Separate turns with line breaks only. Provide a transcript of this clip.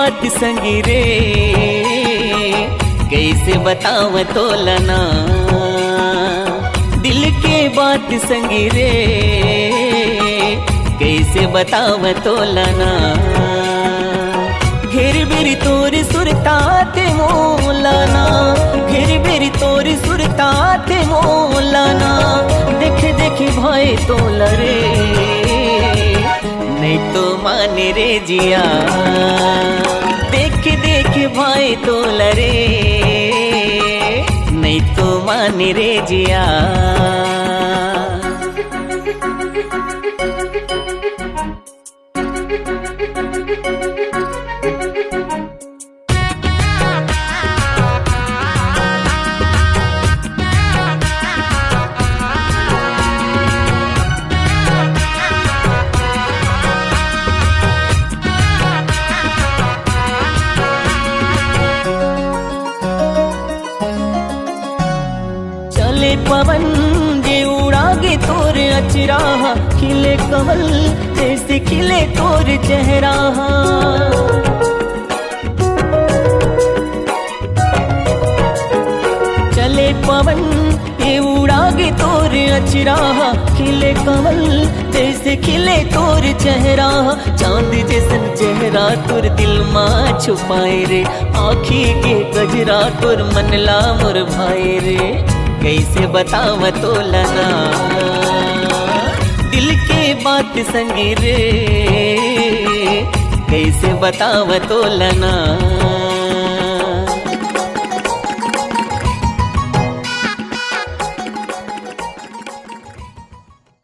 बात संगी रे, कैसे बताव तोलना। दिल के बात संगी रे, कैसे बताव तोलना। घेर बेरी तोर सुरताते मोलाना, घेर बेरी तोर सुरताते मोलाना। देख देख भय तोल रे, नहीं तो माने रे जिया। देख देख भय तोल रे, नहीं तो माने रे जिया। पवन जे उड़ागे तोर अचरा, खिले कमल जैसे खिले तोर चेहरा। चले पवन ये उड़ागे तोर अचरा, खिले कमल जैसे खिले तोर चेहरा। चांद जैसन चेहरा तोर दिल माँ छुपाए रे, आँखी के गजरा तोर मनला मोर भाई रे। कैसे बताव तोलना, दिल के बात संगी रे, कैसे बताव तोलना।